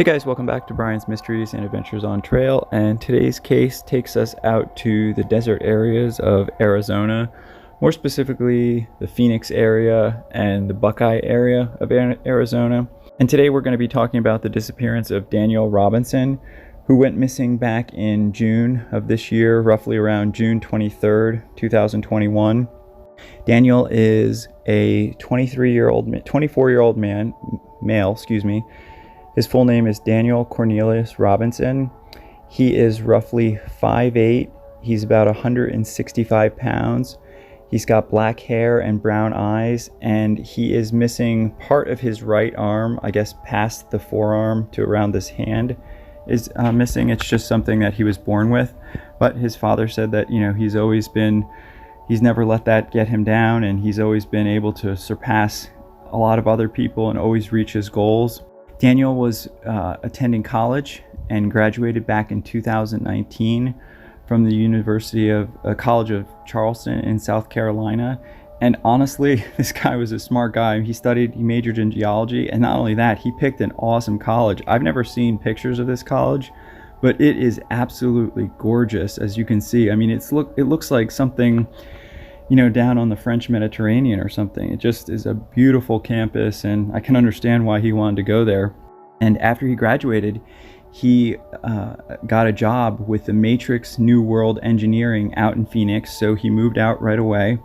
Hey guys, welcome back to Brian's Mysteries and Adventures on Trail, and today's case takes us out to the desert areas of Arizona, more specifically the Phoenix area and the Buckeye area of Arizona. And today we're going to be talking about the disappearance of Daniel Robinson, who went missing back in June of this year, roughly around June 23rd, 2021. Daniel is a 24-year-old male. His full name is Daniel Cornelius Robinson. He is roughly 5'8". He's about 165 pounds. He's got black hair and brown eyes, and he is missing part of his right arm, I guess past the forearm to around this hand is missing. It's just something that he was born with. But his father said that, he's never let that get him down, and he's always been able to surpass a lot of other people and always reach his goals. Daniel was attending college and graduated back in 2019 from the University of College of Charleston in South Carolina. And honestly, this guy was a smart guy. He majored in geology, and not only that, he picked an awesome college. I've never seen pictures of this college, but it is absolutely gorgeous, as you can see. I mean, it looks like something, down on the French Mediterranean or something. It just is a beautiful campus, and I can understand why he wanted to go there. And after he graduated, he got a job with the Matrix New World Engineering out in Phoenix, so he moved out right away.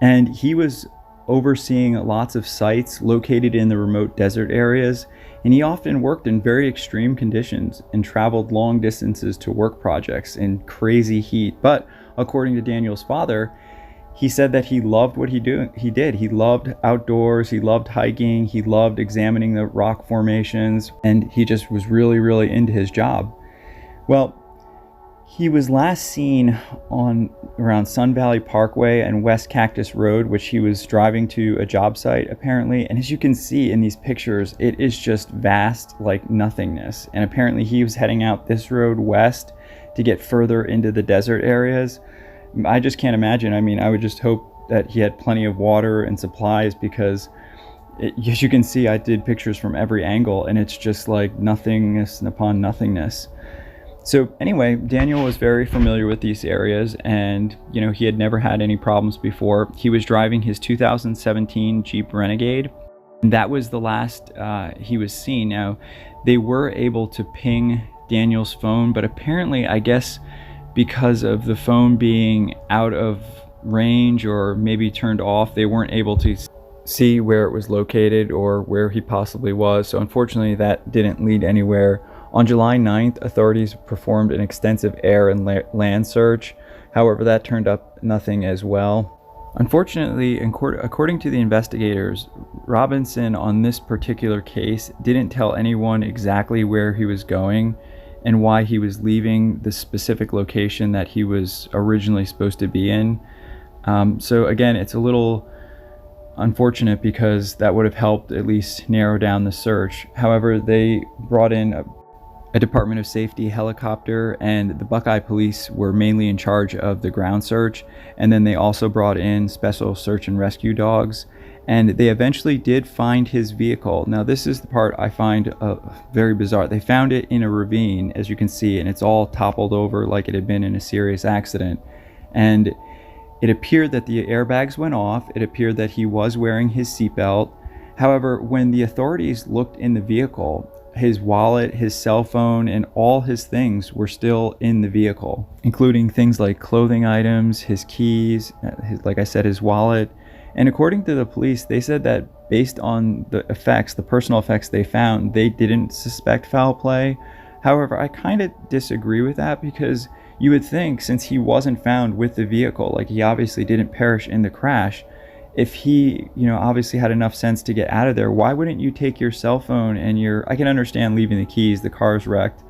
And he was overseeing lots of sites located in the remote desert areas, and he often worked in very extreme conditions and traveled long distances to work projects in crazy heat. But according to Daniel's father, he said that he loved what he did. He loved outdoors, he loved hiking, he loved examining the rock formations, and he just was really, really into his job. Well, he was last seen around Sun Valley Parkway and West Cactus Road, which he was driving to a job site apparently. And as you can see in these pictures, it is just vast, like nothingness. And apparently he was heading out this road west to get further into the desert areas. I just can't imagine. I mean, I would just hope that he had plenty of water and supplies, because as you can see, I did pictures from every angle, and it's just like nothingness upon nothingness. So anyway, Daniel was very familiar with these areas, and he had never had any problems before. He was driving his 2017 Jeep Renegade, and that was the last he was seen. Now, they were able to ping Daniel's phone, but apparently, I guess, because of the phone being out of range or maybe turned off, they weren't able to see where it was located or where he possibly was. So unfortunately, that didn't lead anywhere. On July 9th, authorities performed an extensive air and land search. However, that turned up nothing as well. Unfortunately, according to the investigators, Robinson on this particular case didn't tell anyone exactly where he was going and why he was leaving the specific location that he was originally supposed to be in. So again, it's a little unfortunate, because that would have helped at least narrow down the search. However, they brought in a Department of Safety helicopter, and the Buckeye Police were mainly in charge of the ground search. And then they also brought in special search and rescue dogs, and they eventually did find his vehicle. Now, this is the part I find very bizarre. They found it in a ravine, as you can see, and it's all toppled over like it had been in a serious accident. And it appeared that the airbags went off. It appeared that he was wearing his seatbelt. However, when the authorities looked in the vehicle, his wallet, his cell phone, and all his things were still in the vehicle, including things like clothing items, his keys, like I said, his wallet. And according to the police, they said that based on the personal effects they found, they didn't suspect foul play. However, I kind of disagree with that, because you would think, since he wasn't found with the vehicle, like he obviously didn't perish in the crash, if he, obviously had enough sense to get out of there, why wouldn't you take your cell phone and I can understand leaving the keys, the car's wrecked,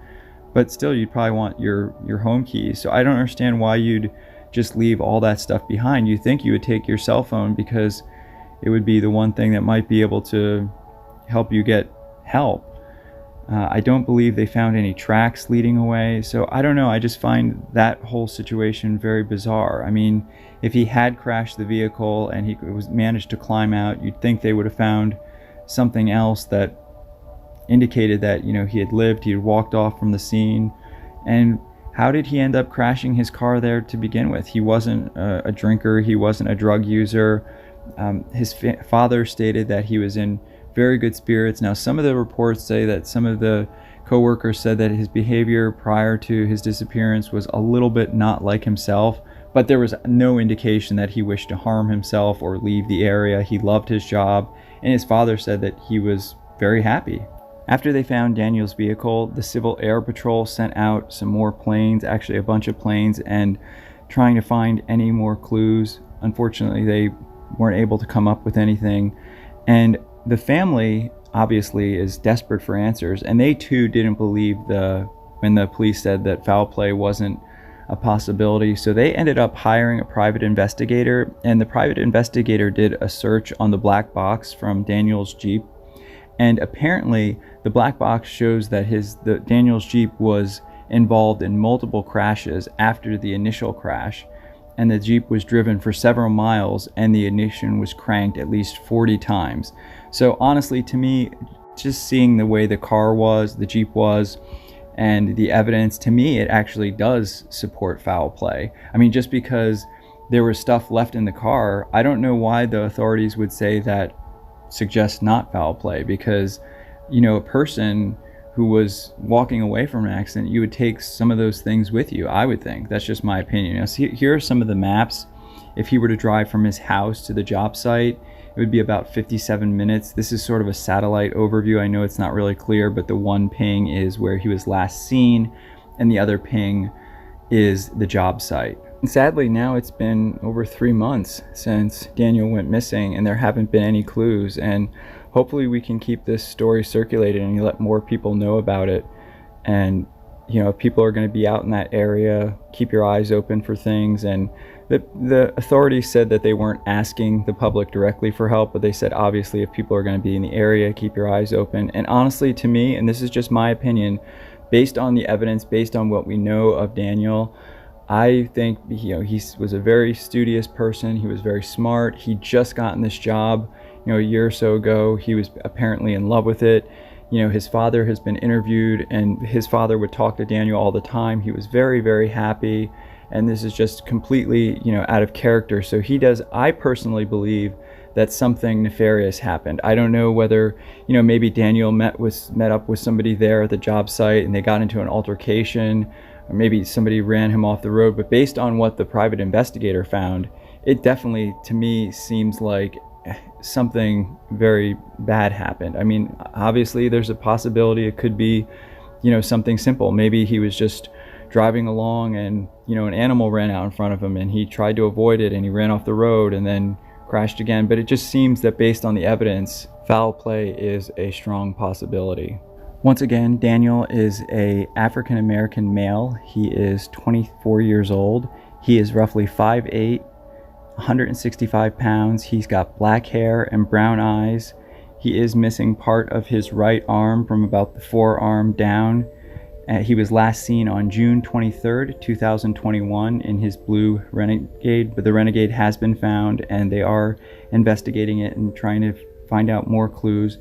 but still you'd probably want your home keys. So I don't understand why you'd just leave all that stuff behind. You think you would take your cell phone because it would be the one thing that might be able to help you get help. I don't believe they found any tracks leading away. So I don't know. I just find that whole situation very bizarre. I mean, if he had crashed the vehicle and he managed to climb out, you'd think they would have found something else that indicated that, you know, he had lived, he had walked off from the scene. And how did he end up crashing his car there to begin with? He wasn't a drinker, he wasn't a drug user. His father stated that he was in very good spirits. Now, some of the reports say that some of the co-workers said that his behavior prior to his disappearance was a little bit not like himself, but there was no indication that he wished to harm himself or leave the area. He loved his job, and his father said that he was very happy. After they found Daniel's vehicle, the Civil Air Patrol sent out some more planes, actually a bunch of planes, and trying to find any more clues. Unfortunately, they weren't able to come up with anything. And the family obviously is desperate for answers, and they too didn't believe when the police said that foul play wasn't a possibility. So they ended up hiring a private investigator, and the private investigator did a search on the black box from Daniel's Jeep. And apparently the black box shows that Daniel's Jeep was involved in multiple crashes after the initial crash, and the Jeep was driven for several miles and the ignition was cranked at least 40 times. So honestly, to me, just seeing the way the Jeep was, and the evidence, to me, it actually does support foul play. I mean, just because there was stuff left in the car, I don't know why the authorities would say that suggests not foul play, because, you know, a person who was walking away from an accident, you would take some of those things with you, I would think. That's just my opinion. Now, see, here are some of the maps. If he were to drive from his house to the job site, it would be about 57 minutes. This is sort of a satellite overview. I know it's not really clear, but the one ping is where he was last seen, and the other ping is the job site. And sadly, now it's been over 3 months since Daniel went missing, and there haven't been any clues. And hopefully we can keep this story circulated and let more people know about it. And, you know, if people are going to be out in that area, keep your eyes open for things. And the authorities said that they weren't asking the public directly for help, but they said obviously if people are going to be in the area, keep your eyes open. And honestly, to me, and this is just my opinion, based on the evidence, based on what we know of Daniel, I think, you know, he was a very studious person. He was very smart. He just gotten this job, you know, a year or so ago. He was apparently in love with it. You know, his father has been interviewed, and his father would talk to Daniel all the time. He was very, very happy. And this is just completely, you know, out of character. So I personally believe that something nefarious happened. I don't know whether, you know, maybe Daniel met up with somebody there at the job site and they got into an altercation, or maybe somebody ran him off the road. But based on what the private investigator found, it definitely, to me, seems like something very bad happened. I mean, obviously there's a possibility it could be, you know, something simple. Maybe he was just driving along and, you know, an animal ran out in front of him and he tried to avoid it and he ran off the road and then crashed again. But it just seems that based on the evidence, foul play is a strong possibility. Once again, Daniel is an African-American male. He is 24 years old. He is roughly 5'8", 165 pounds. He's got black hair and brown eyes. He is missing part of his right arm from about the forearm down. He was last seen on June 23rd, 2021 in his blue Renegade, but the Renegade has been found and they are investigating it and trying to find out more clues.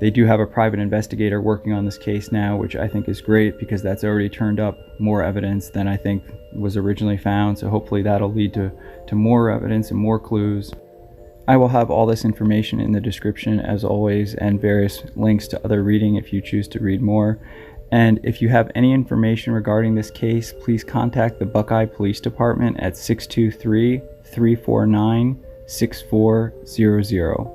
They do have a private investigator working on this case now, which I think is great because that's already turned up more evidence than I think was originally found. So hopefully that'll lead to more evidence and more clues. I will have all this information in the description as always, and various links to other reading if you choose to read more. And if you have any information regarding this case, please contact the Buckeye Police Department at 623-349-6400.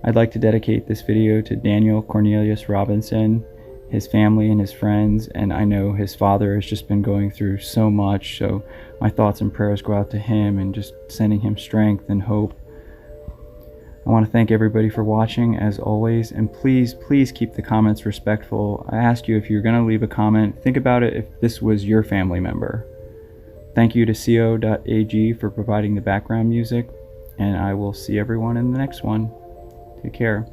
I'd like to dedicate this video to Daniel Cornelius Robinson, his family and his friends, and I know his father has just been going through so much, so my thoughts and prayers go out to him and just sending him strength and hope. I want to thank everybody for watching as always, and please keep the comments respectful. I ask you, if you're going to leave a comment, think about it if this was your family member. Thank you to co.ag for providing the background music, and I will see everyone in the next one. Take care.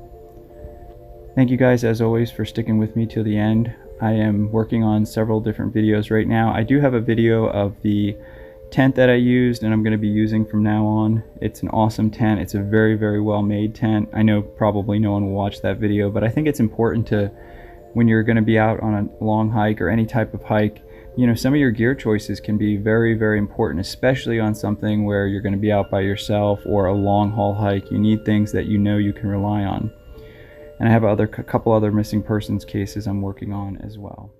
Thank you guys as always for sticking with me till the end. I am working on several different videos right now. I do have a video of the tent that I used and I'm going to be using from now on. It's an awesome tent. It's a very, very well made tent. I know probably no one will watch that video, but I think it's important to, when you're going to be out on a long hike or any type of hike, you know, some of your gear choices can be very, very important, especially on something where you're going to be out by yourself or a long haul hike. You need things that you know you can rely on. And I have a couple other missing persons cases I'm working on as well.